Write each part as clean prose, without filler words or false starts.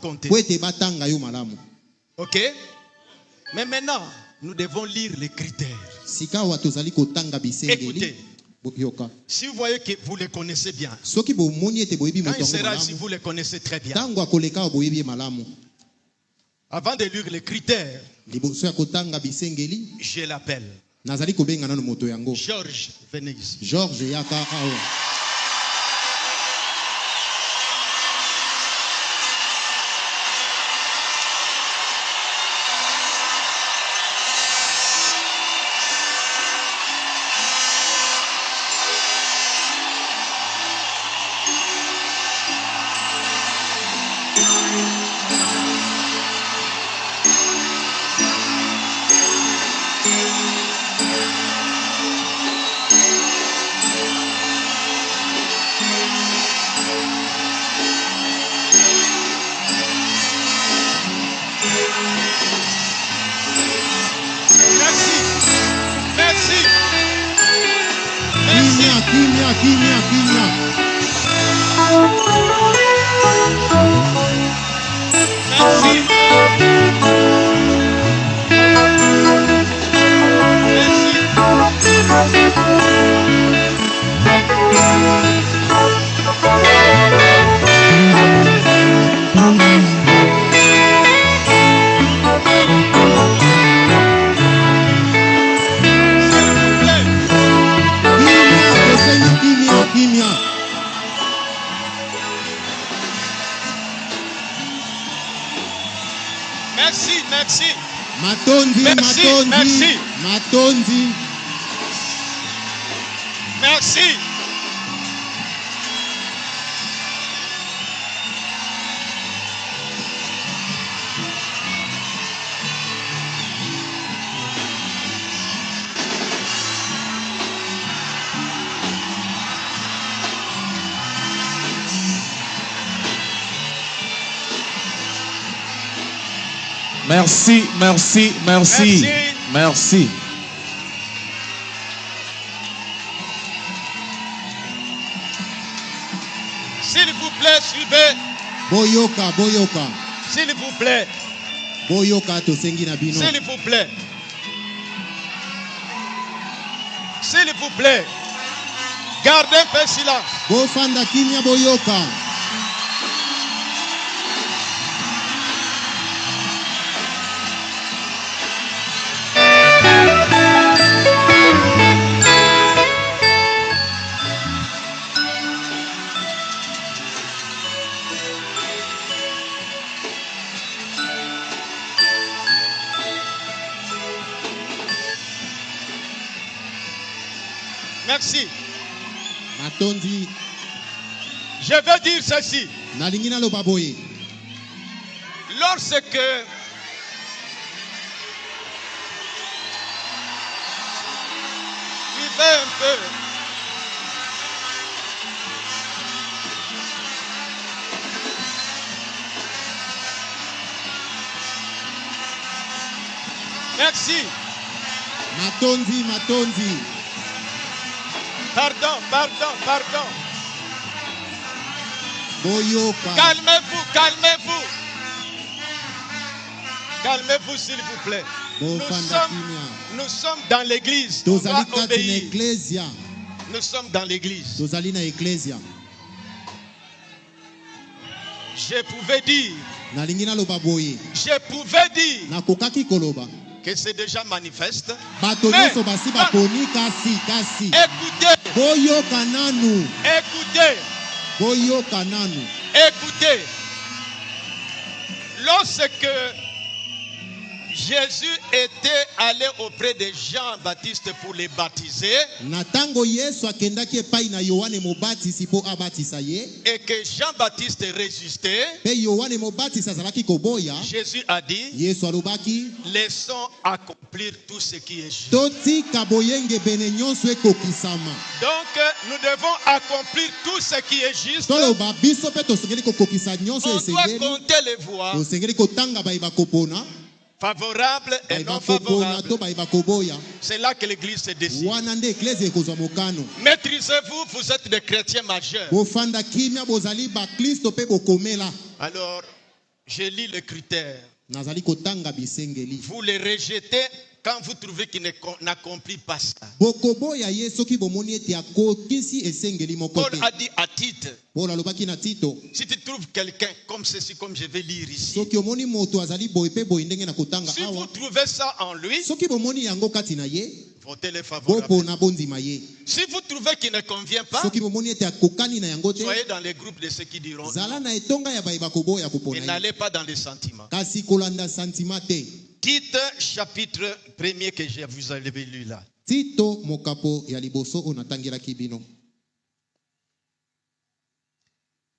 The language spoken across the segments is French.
compter. Ok? Mais maintenant, nous devons lire les critères. Écoutez. Si vous voyez que vous les connaissez bien, quand il sera ici, vous les connaissez très bien. Avant de lire les critères, je l'appelle. Georges, venez ici. Georges Yaka Awa. Merci. Merci, merci, merci. Merci. S'il vous plaît, suivez. Boyoka, boyoka. S'il vous plaît. Boyoka to sengi na bino. S'il vous plaît. S'il vous plaît. Gardez un peu silence. Bofanda kimia boyoka. Merci. Matondi. Je veux dire ceci. Nalingina lo baboye. Lorsque vivez un peu. Merci. Matondi, matondi. Pardon, pardon, pardon. Boyoka. Calmez-vous, calmez-vous. Calmez-vous, s'il vous plaît. Nous sommes dans l'église. Nous sommes dans l'église. Je pouvais dire que c'est déjà manifeste. Mais, écoutez, lorsque Jésus était allé auprès de Jean-Baptiste pour les baptiser, et que Jean-Baptiste résistait, Jésus a dit, laissons accomplir tout ce qui est juste. Donc nous devons accomplir tout ce qui est juste. On doit compter les voix favorables et non favorables. C'est là que l'église se décide. Maîtrisez-vous, vous êtes des chrétiens majeurs. Alors, Je lis le critère. nazali kotanga bisengeli. Vous les rejetez quand vous trouvez qu'il n'accomplit pas ça. Bokoboya ye soki bomoni ete akokisi esengeli moko te. Paul a dit à Tite, Paul alobaki na Tito, si tu trouves quelqu'un comme ceci, comme je vais lire ici, soki omoni moto azali boye pe boye ndenge na kotanga si vous awa, trouvez ça en lui, soki bomoni yango kati na ye, votez-le favorable. bopona bondima ye. Si vous trouvez qu'il ne convient pas, Soki bomoni ete akokani na yango te, soyez dans les groupes de ceux qui diront zala na etonga ya bayeba koboya et kopona ye. n'allez pas dans les sentiments. Kasi kolanda sentiment te. Tite chapitre 1er que je vous avais lu là. Tito mokapo ya liboso onatangelaki bino.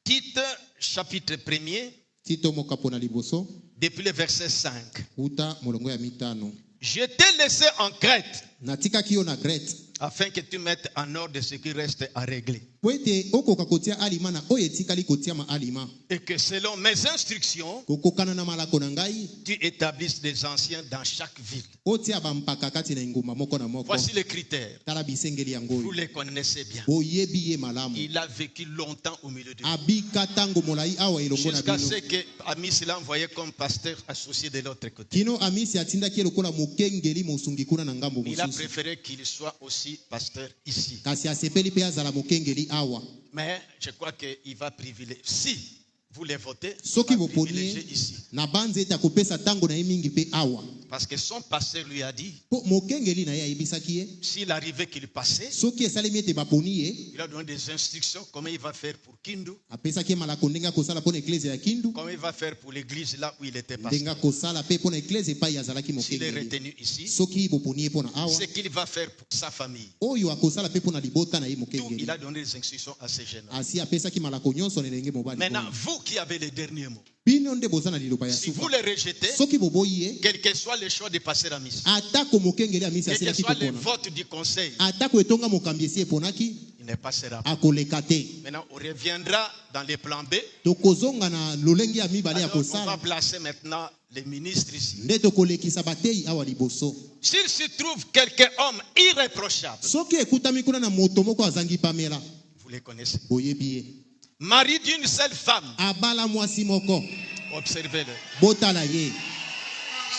Tite chapitre 1er, Tito mokapo na liboso, depuis le verset 5. uta molongo ya mitano. Je t'ai laissé en Crète Natikaki yo na Grete, afin que tu mettes en ordre ce qui reste à régler. po ete okoka kotia alima na oyo etikali kotia ma alima. Et que selon mes instructions, Kokokana na malako na ngai, tu établisses des anciens dans chaque ville. otia bampaka kati na nguma moko na moko. Voici les critères. Tala bisengeli yango. Vous les connaissez bien. Boyebi ye malamu. Il a vécu longtemps au milieu de nous. Abika tango molai awa elongo na Jusqu'à bino. ce que Amis l'a envoyé comme pasteur associé de l'autre côté. Kino amisi atindaki elokola mokengeli mosungi kuna na ngambo Il a mosusu. préféré qu'il soit aussi pasteur ici. Kasi asepeli pe azala mokengeli awa. Mais je crois qu'il va privilégier. Si vous les votez, Soki il va boponi privilégier ici. na banze ete akopesa tango na ye mingi pe awa. Parce que son pasteur lui a dit, Po mokengeli na ye ayebisaki ye, s'il arrivait qu'il passait, soki esalemi ete baponi ye, il a donné des instructions comment il va faire pour Kindu, apesaki ye malako ndenge akosala mpo na eklese ya Kindu, comment il va faire pour l'église là où il était passé. ndenge akosala pe mpo na eklese epai azalaki S'il est mokengeli. retenu ici, Soki boponi ye mpo na awa, ce qu'il va faire pour sa famille. oyo akosala pe mpo na libota na ye Tout, mokengeli. il a donné des instructions à ces jeunes. Asi apesaki malako nyonso na elenge mobali Maintenant, oyo. vous qui avez les derniers mots, Bino nde boza na liloba ya si vous suka. les rejetez, Soki boboyi ye, quel que soit le choix de passer à Miss, atako mokengeli amisi quel que asilaki soit le kopona, vote du conseil, atako etonga mokambi esi eponaki, il ne passera pas. akoleka te. Maintenant, on reviendra dans les plans B. Tokozonga na lolenge ya mibale ya Alors, on va kosala, placer maintenant les ministres ici. nde tokolekisa batei awa liboso. S'il se trouve quelqu'un homme irréprochable, Soki ekutami kuna na moto moko azangi pamela, vous les connaissez. boyebi ye. Mari d'une seule femme, Abala mwasi moko, observez-le, botala ye,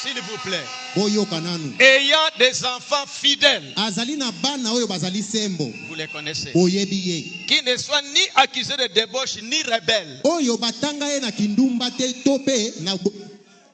s'il vous plaît. boyoka nanu. Ayant des enfants fidèles, Azali na bana oyo bazali sembo, vous les connaissez. boyebi ye. Qui ne soient ni accusés de débauche ni rebelles. Oyo batanga ye na kindumba te to pe na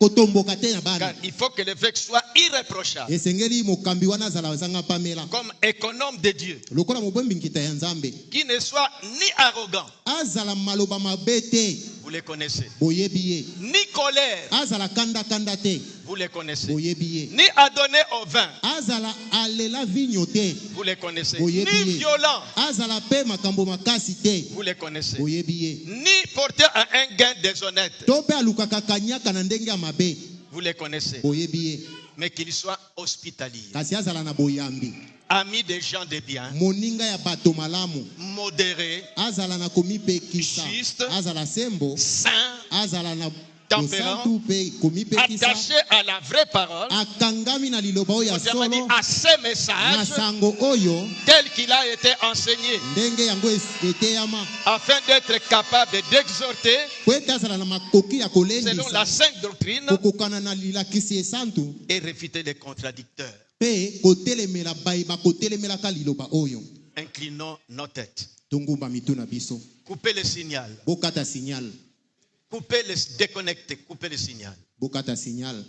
kotomboka te na Car bana. il faut que l'évêque soit irréprochable. Esengeli mokambi wana azala zanga pamela. Comme économe de Dieu. Lokola mobembi nkita ya Nzambe. Qui ne soit ni arrogant. Azala maloba mabe te, Vous les connaissez. boyebi ye. Ni colère. Azala kanda kanda te, Vous les connaissez. boyebi ye. Ni adonné au vin. Azala alela vinyo te, Vous les connaissez. boyebi Ni ye. violent. Azala pe makambo makasi te, Vous les connaissez. boyebi ye. Ni porté à un gain déshonnête. To pe alukaka kanyaka na ndenge ya mabe, Vous les connaissez. boyebi ye. Mais qu'il soit hospitalier. Kasi azala na boyambi, Ami des gens de bien. moninga ya bato malamu. Modéré. Azala na komipekisa, Juste. azala sembo, Saint. azala na Tempérant. bosantu pe komipekisa, Attaché à la vraie parole. akangami na liloba oyo ya Autrement dit, solo, à ces na messages sango oyo tel qu'il a été enseigné, ndenge yango eteyama, afin d'être capable d'exhorter po ete azala na makoki ya selon la kolendisa sainte doctrine kokokana na lilakisi esantu et réfuter les contradicteurs. mpe kotelemela bayeba kotelemelaka liloba oyo. Inclinons nos têtes. Tongumba mitu na biso, Coupez le signal. bokata signal, Coupez le déconnecté. Coupez le signal. bokata signal.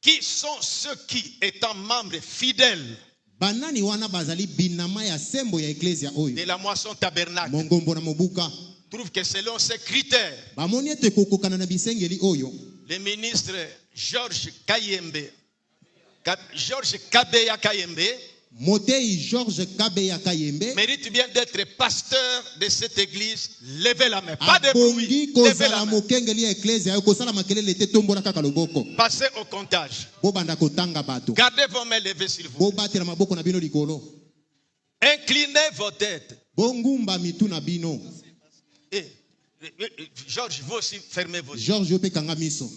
Qui sont ceux qui, étant membres fidèles Banani wana bazali binama ya sembo ya eklesia de oyo, la moisson tabernacle, mongombo na mobuka, trouvent que selon ces critères, bamoni ete kokokana na bisengeli oyo, le ministre Georges Kabeya Kayembe motei Georges Kabeya Kayembe mérite bien d'être pasteur de cette église. Levez la main. Pas de bruit. abongi Levez la kozala main. mokengeli ya eklesia oyo kosala makelele te, tombola kaka loboko. Passez au comptage. Bobanda kotanga bato, Gardez vos mains levées s'il vous plaît. bobatela maboko na bino likolo, Inclinez vos têtes. bongumba mitu na bino. Georges, vous aussi fermez vos yeux. Georges yo pe kanga miso.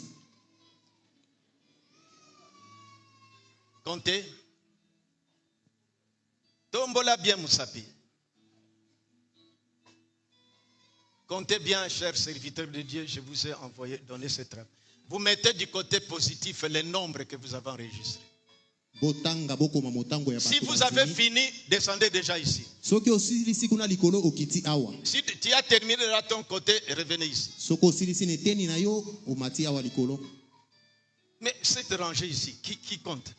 Comptez. Tombola bien Moussapi. Comptez bien, chers serviteurs de Dieu, je vous ai donné cette trappe. Vous mettez du côté positif les nombres que vous avez enregistrés. Si vous avez fini, descendez déjà ici. Si tu as terminé de ton côté, revenez ici. Mais cette rangée ici, qui compte?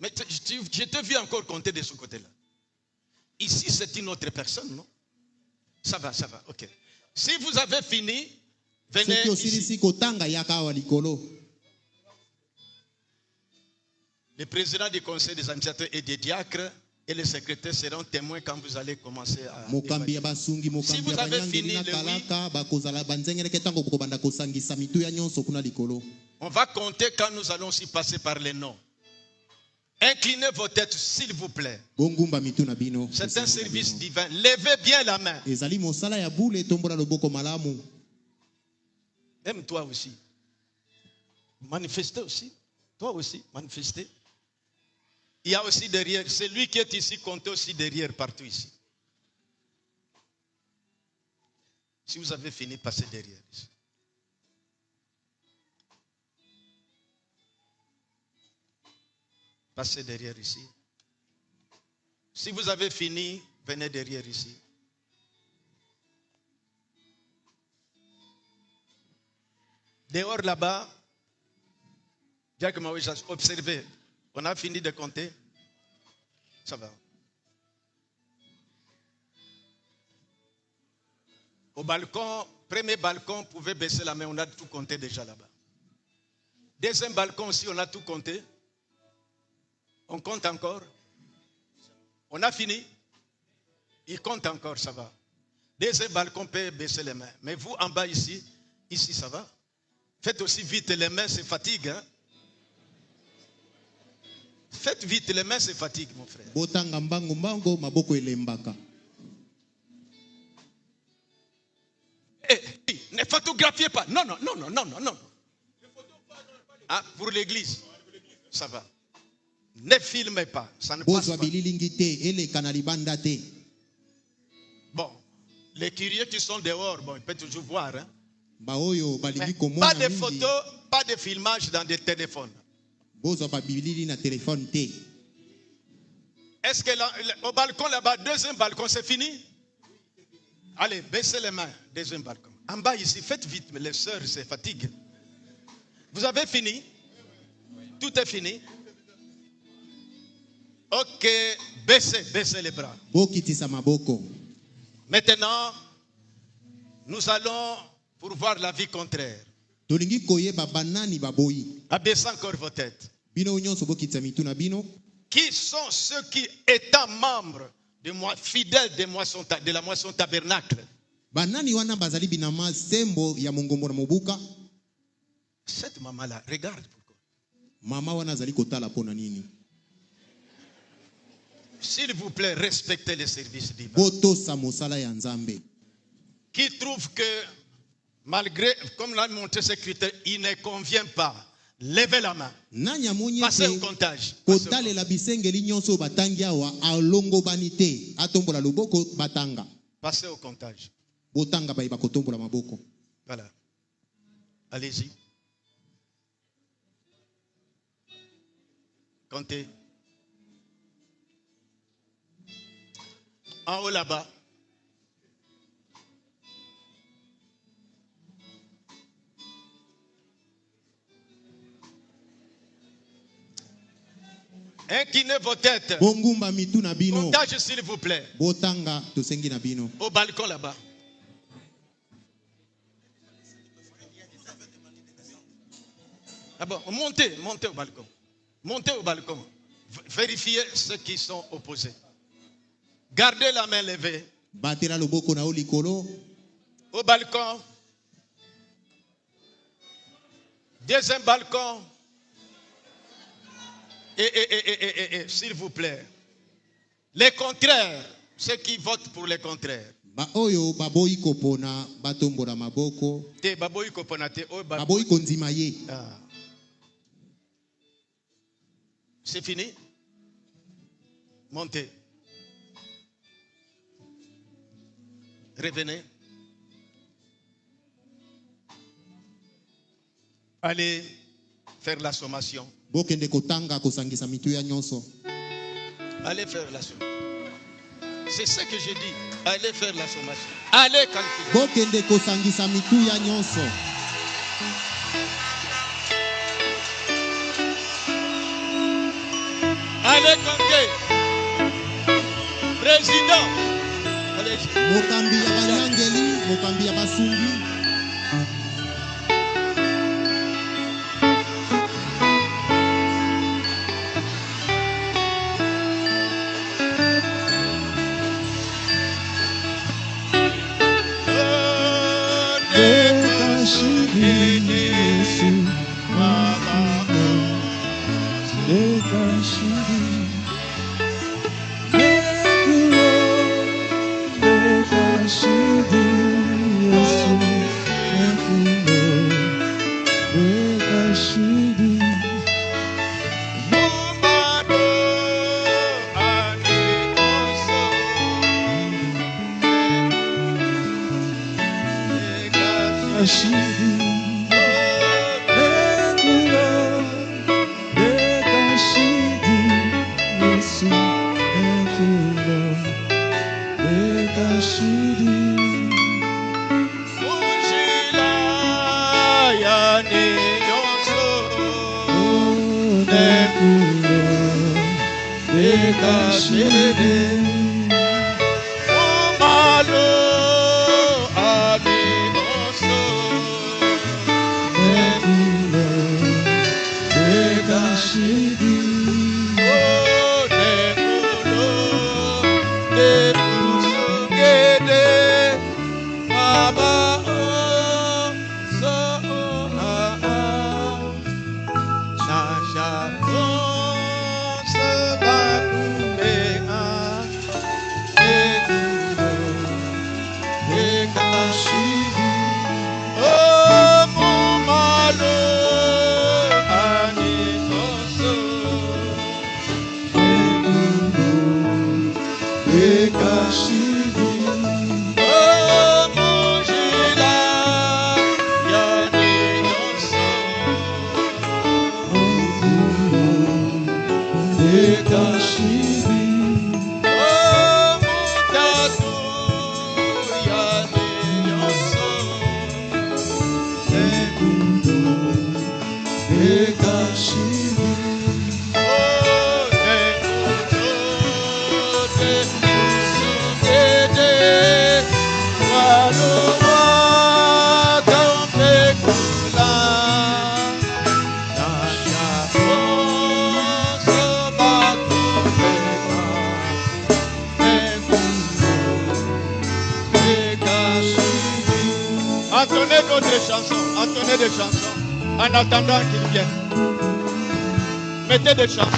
Mais je t'ai vu encore compter de ce côté-là. Ici, c'est une autre personne, non? Ça va, ok. Si vous avez fini, venez ici. Le président du conseil des administrateurs et des diacres et les secrétaires seront témoins quand vous allez commencer à... Si vous avez fini le oui, on va compter quand nous allons aussi passer par les noms. Inclinez vos têtes, s'il vous plaît. C'est un service divin. Levez bien la main. Même toi aussi. Manifestez aussi. Toi aussi, manifestez. Il y a aussi derrière, celui qui est ici, comptez aussi derrière, partout ici. Si vous avez fini, passez derrière ici. Passez derrière ici. Si vous avez fini, venez derrière ici. Dehors là-bas, Jacques Maoué, observez. On a fini de compter. Ça va. Au balcon, premier balcon, vous pouvez baisser la main. On a tout compté déjà là-bas. Deuxième balcon aussi, on a tout compté. On compte encore. On a fini. Il compte encore, ça va. Deuxième balcon, peut baisser les mains. Mais vous, en bas ici, ça va. Faites aussi vite les mains, c'est fatigue. Hein? Faites vite, les mains se fatiguent, mon frère. Ne photographiez pas. Non. Ah, pour l'église, ça va. Ne filmez pas, ça ne passe pas. Bon, les curieux qui sont dehors, bon, ils peuvent toujours voir. Hein? Pas de photos, pas de filmage dans des téléphones. Est-ce que au balcon là-bas, deuxième balcon, c'est fini? Allez, baissez les mains, deuxième balcon. En bas ici, faites vite, mais les sœurs se fatiguent. Vous avez fini? Tout est fini? Ok, baissez les bras. Maintenant, nous allons pour voir la vie contraire. Abaissez encore vos têtes. Qui sont ceux qui, étant membres de moi, fidèles de la moisson tabernacle? Cette maman-là, regarde pourquoi. S'il vous plaît, respectez les services divins. Qui trouve que, malgré, comme l'a montré ce critère, il ne convient pas. Levez la main. Passez au comptage. Passez au comptage. Voilà. Allez-y. Comptez. En haut là-bas. Inclinez vos têtes. Comptage s'il vous plaît. Au balcon là-bas. Ah bon, montez au balcon. Montez au balcon. Vérifiez ceux qui sont opposés. Gardez la main levée. Au balcon. Deuxième balcon. Et s'il vous plaît. Les contraires. Ceux qui votent pour les contraires. C'est fini? Montez. Revenez. Allez faire la sommation. Bokende kotanga kosangisa mitu ya nyonso. Allez faire la sommation. C'est ce que j'ai dit. Allez faire la sommation. Allez calculer. Bokende kosangisa mitu ya nyonso. Allez compter. Président. Allez. Mokambi ya banyangeli, mokambi ya basungi. Entonnez d'autres chansons, entonnez des chansons, en attendant qu'ils viennent. Mettez des chansons.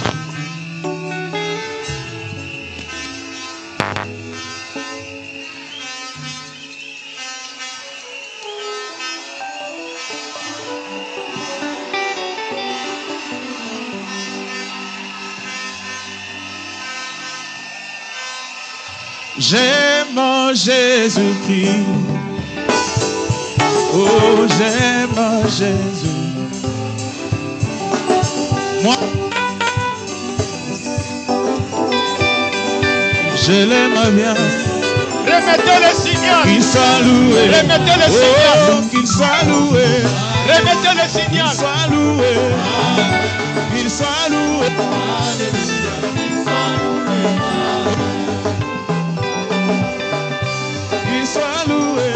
J'aime Jésus-Christ. Oh, j'aime Jésus. Moi, je l'aime bien. Remettez le signal. Qu'il soit loué. Remettez le signal. Oh, qu'il soit loué. Remettez le signal. Qu'il soit loué. Qu'il soit loué. Qu'il soit loué.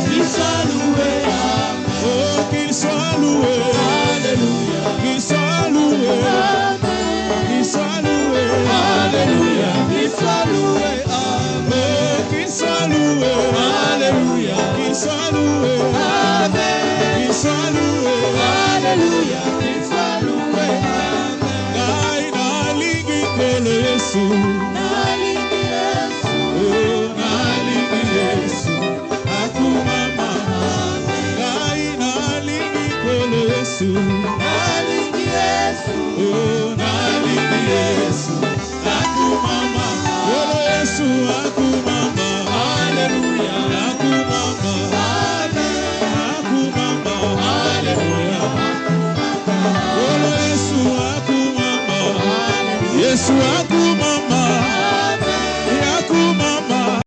Qu'il soit loué. Oh, qu'il soit loué. Alléluia. Qu'il soit loué. Qu'il soit loué. Alléluia. Qu'il soit loué. Oh, qu'il soit loué. Wapi